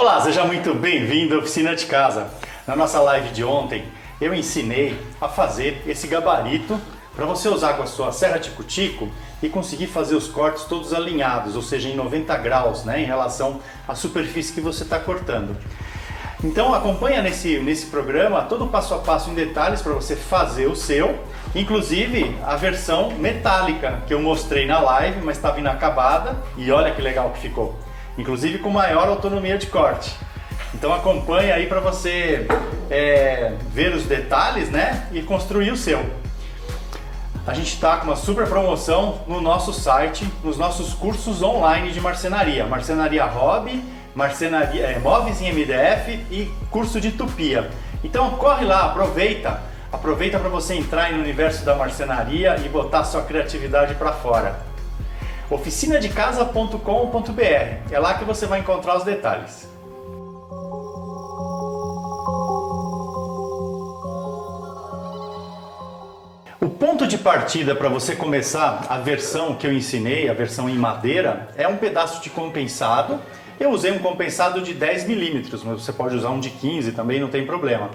Olá, seja muito bem-vindo à Oficina de Casa. Na nossa live de ontem, eu ensinei a fazer esse gabarito para você usar com a sua serra tico-tico e conseguir fazer os cortes todos alinhados, ou seja, em 90 graus, né, em relação à superfície que você está cortando. Então acompanha nesse programa todo o passo a passo em detalhes para você fazer o seu, inclusive a versão metálica que eu mostrei na live, mas estava inacabada e olha que legal que ficou, inclusive com maior autonomia de corte. Então acompanha aí para você ver os detalhes, né, e construir o seu. A gente está com uma super promoção no nosso site, nos nossos cursos online de marcenaria, Marcenaria Hobby, Marcenaria, Móveis em MDF e curso de tupia. Então corre lá, aproveita para você entrar no universo da marcenaria e botar sua criatividade para fora. oficinadecasa.com.br, é lá que você vai encontrar os detalhes. O ponto de partida para você começar a versão que eu ensinei, a versão em madeira, é um pedaço de compensado. Eu usei um compensado de 10 milímetros, mas você pode usar um de 15 também, não tem problema.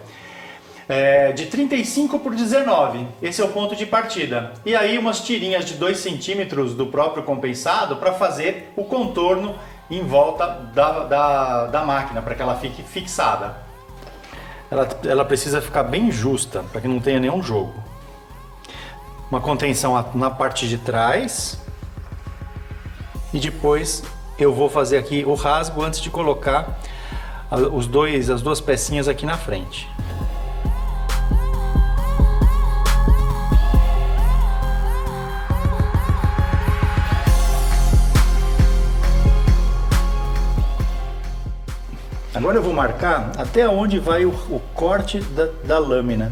De 35 por 19, esse é o ponto de partida. E aí umas tirinhas de 2 centímetros do próprio compensado para fazer o contorno em volta da máquina, para que ela fique fixada. Ela precisa ficar bem justa, para que não tenha nenhum jogo. Uma contenção na parte de trás e depois eu vou fazer aqui o rasgo antes de colocar as duas pecinhas aqui na frente. Agora eu vou marcar até onde vai o corte da lâmina.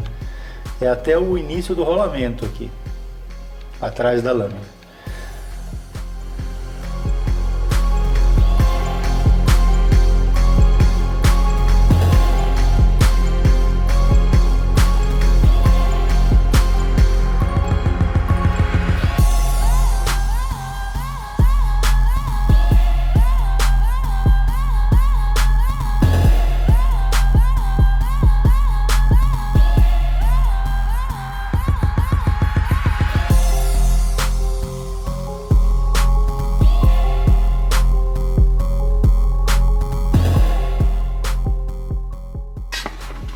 É até o início do rolamento aqui, atrás da lâmina.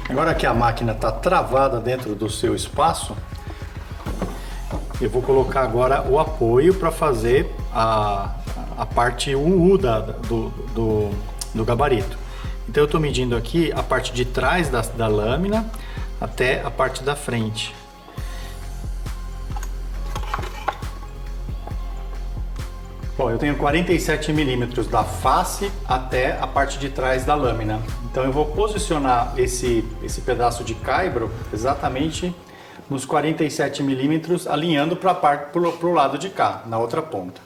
Agora que a máquina está travada dentro do seu espaço, eu vou colocar agora o apoio para fazer a parte UU do gabarito. Então eu estou medindo aqui a parte de trás da lâmina até a parte da frente. Bom, eu tenho 47 milímetros da face até a parte de trás da lâmina. Então eu vou posicionar esse pedaço de caibro exatamente nos 47 milímetros, alinhando para o lado de cá, na outra ponta.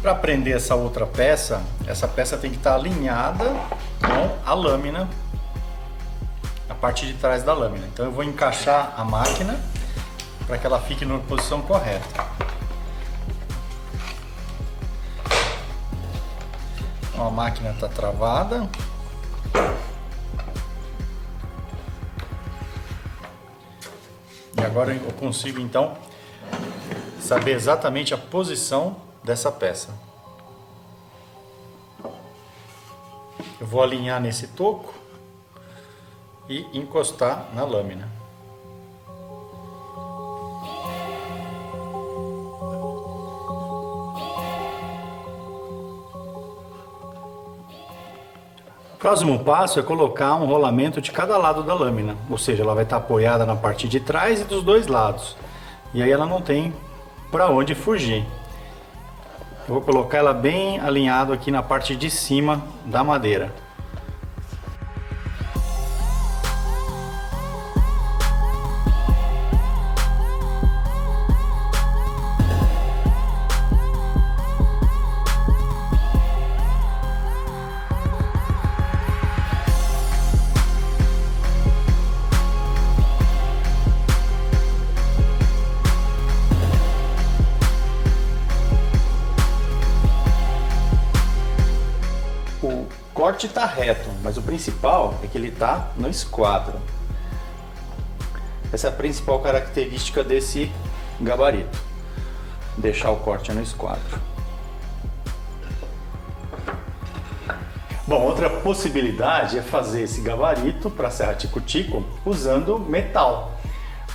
Para prender essa outra peça, essa peça tem que estar alinhada com a lâmina, a parte de trás da lâmina. Então eu vou encaixar a máquina para que ela fique na posição correta. Então a máquina está travada. E agora eu consigo então saber exatamente a posição dessa peça. Eu vou alinhar nesse toco e encostar na lâmina. O próximo passo é colocar um rolamento de cada lado da lâmina, ou seja, ela vai estar apoiada na parte de trás e dos dois lados. E aí ela não tem para onde fugir. Eu vou colocar ela bem alinhado aqui na parte de cima da madeira. O corte está reto, mas o principal é que ele está no esquadro. Essa é a principal característica desse gabarito, deixar o corte no esquadro. Bom, outra possibilidade é fazer esse gabarito para serra tico-tico usando metal.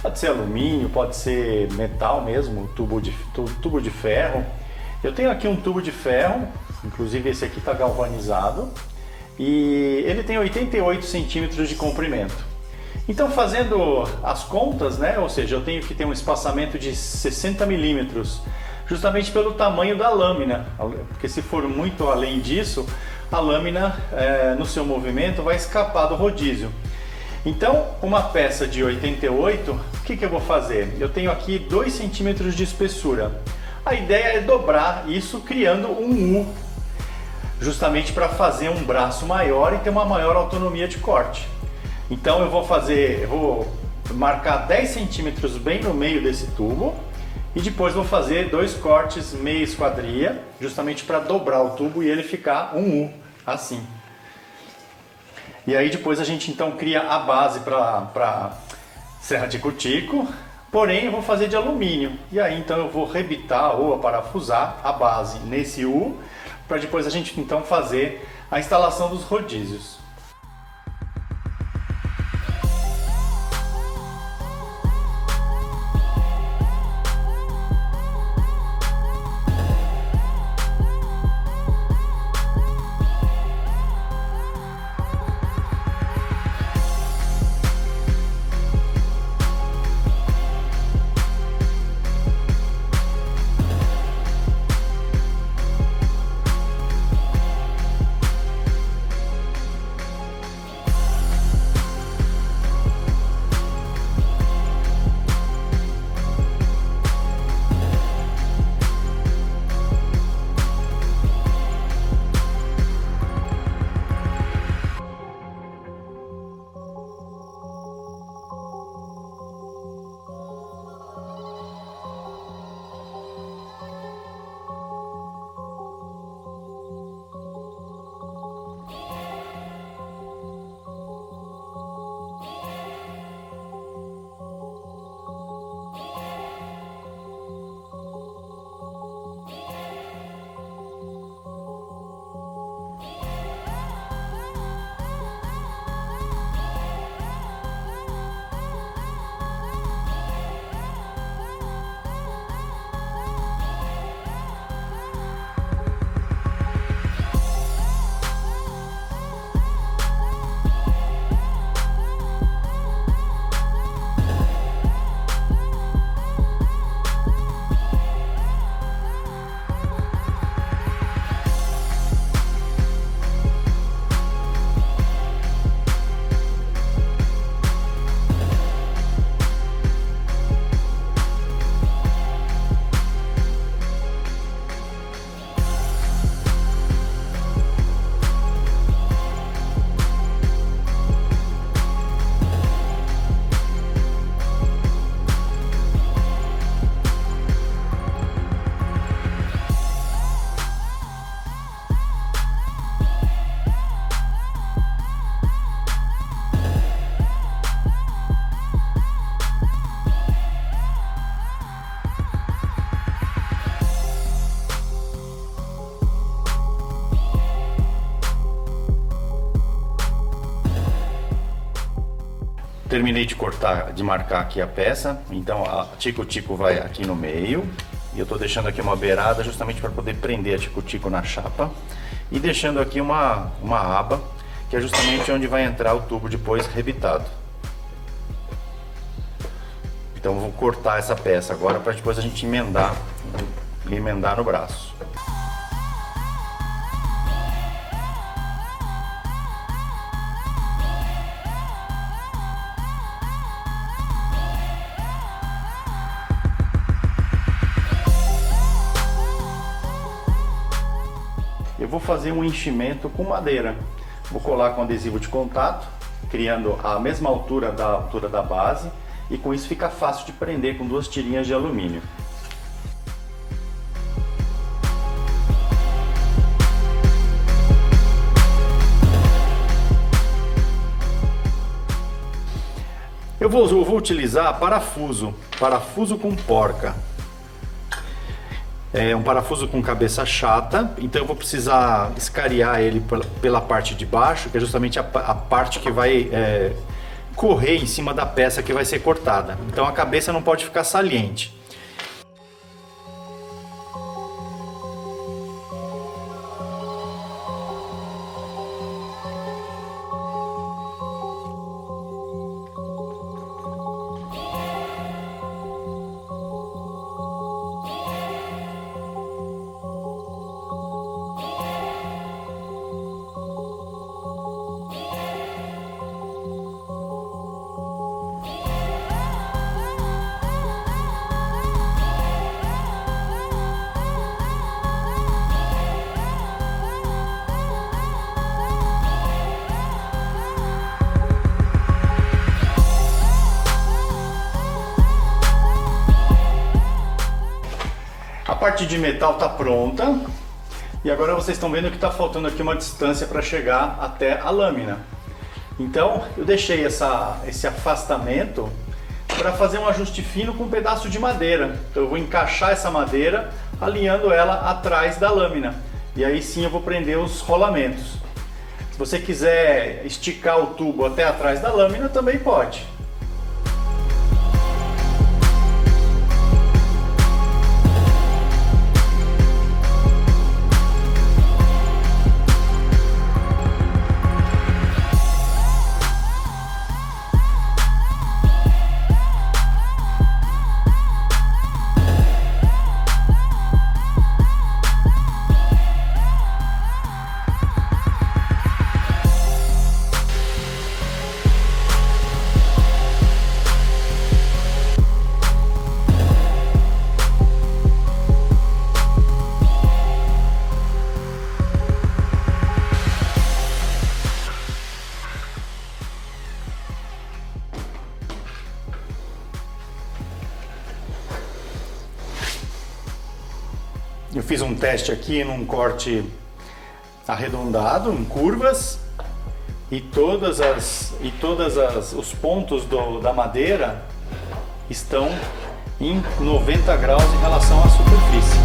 Pode ser alumínio, pode ser metal mesmo, tubo de ferro. Eu tenho aqui um tubo de ferro, inclusive esse aqui está galvanizado, e ele tem 88 centímetros de comprimento. Então, fazendo as contas, né, ou seja, eu tenho que ter um espaçamento de 60 milímetros, justamente pelo tamanho da lâmina, porque se for muito além disso, a lâmina no seu movimento vai escapar do rodízio. Então, uma peça de 88, o que eu vou fazer? Eu tenho aqui 2 centímetros de espessura. A ideia é dobrar isso criando um U, justamente para fazer um braço maior e ter uma maior autonomia de corte. Então eu vou marcar 10 centímetros bem no meio desse tubo e depois vou fazer 2 cortes meia esquadria, justamente para dobrar o tubo e ele ficar um U, assim. E aí depois a gente então cria a base para serra tico-tico, porém eu vou fazer de alumínio. E aí então eu vou rebitar ou parafusar a base nesse U, para depois a gente então fazer a instalação dos rodízios. Terminei de marcar aqui a peça, então a tico-tico vai aqui no meio. E eu estou deixando aqui uma beirada justamente para poder prender a tico-tico na chapa. E deixando aqui uma aba, que é justamente onde vai entrar o tubo depois rebitado. Então eu vou cortar essa peça agora para depois a gente emendar no braço. vou fazer um enchimento com madeira. Vou colar com adesivo de contato, criando a mesma altura da base, e com isso fica fácil de prender com 2 tirinhas de alumínio. Eu vou utilizar parafuso com porca. É um parafuso com cabeça chata, então eu vou precisar escariar ele pela parte de baixo, que é justamente a parte que vai correr em cima da peça que vai ser cortada. Então a cabeça não pode ficar saliente. A parte de metal está pronta e agora vocês estão vendo que está faltando aqui uma distância para chegar até a lâmina. Então eu deixei esse afastamento para fazer um ajuste fino com um pedaço de madeira. Então eu vou encaixar essa madeira alinhando ela atrás da lâmina e aí sim eu vou prender os rolamentos. Se você quiser esticar o tubo até atrás da lâmina também pode. Eu fiz um teste aqui num corte arredondado, em curvas, e todos os pontos da madeira estão em 90 graus em relação à superfície.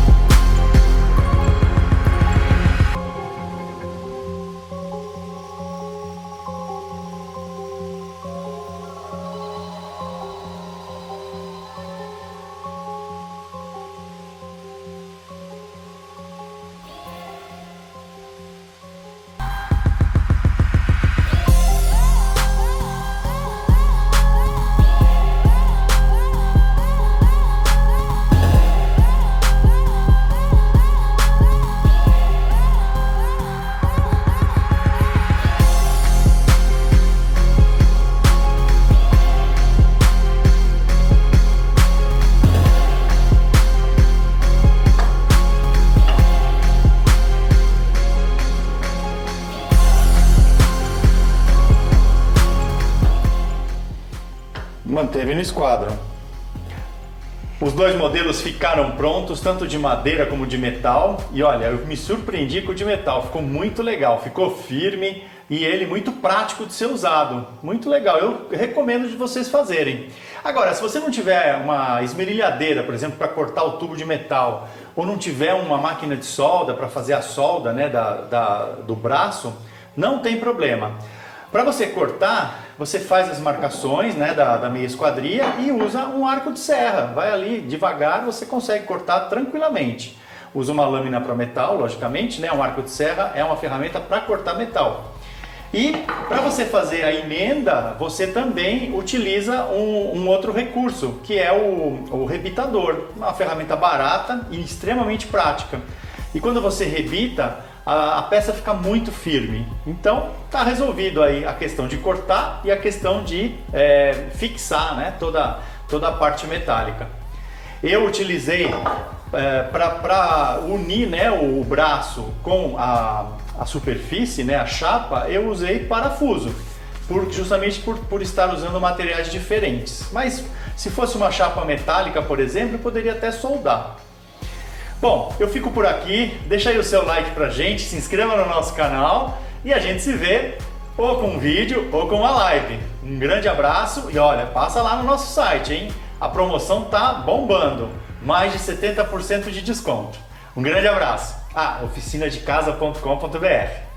Manteve no esquadro. Os dois modelos ficaram prontos, tanto de madeira como de metal. E olha, eu me surpreendi com o de metal, ficou muito legal, ficou firme e ele muito prático de ser usado. Muito legal, eu recomendo de vocês fazerem. Agora, se você não tiver uma esmerilhadeira, por exemplo, para cortar o tubo de metal, ou não tiver uma máquina de solda para fazer a solda, né, do braço, não tem problema. Para você cortar, você faz as marcações, né, da meia esquadria e usa um arco de serra. Vai ali devagar, você consegue cortar tranquilamente. Usa uma lâmina para metal, logicamente, né? Um arco de serra é uma ferramenta para cortar metal. E para você fazer a emenda, você também utiliza um outro recurso, que é o rebitador. Uma ferramenta barata e extremamente prática. E quando você rebita, a peça fica muito firme. Então está resolvido aí a questão de cortar e a questão de fixar, né, toda a parte metálica. Eu utilizei para unir, né, o braço com a superfície, né, a chapa, eu usei parafuso, justamente por estar usando materiais diferentes. Mas se fosse uma chapa metálica, por exemplo, eu poderia até soldar. Bom, eu fico por aqui, deixa aí o seu like pra gente, se inscreva no nosso canal e a gente se vê ou com um vídeo ou com uma live. Um grande abraço e olha, passa lá no nosso site, hein? A promoção tá bombando, mais de 70% de desconto. Um grande abraço. Oficinadecasa.com.br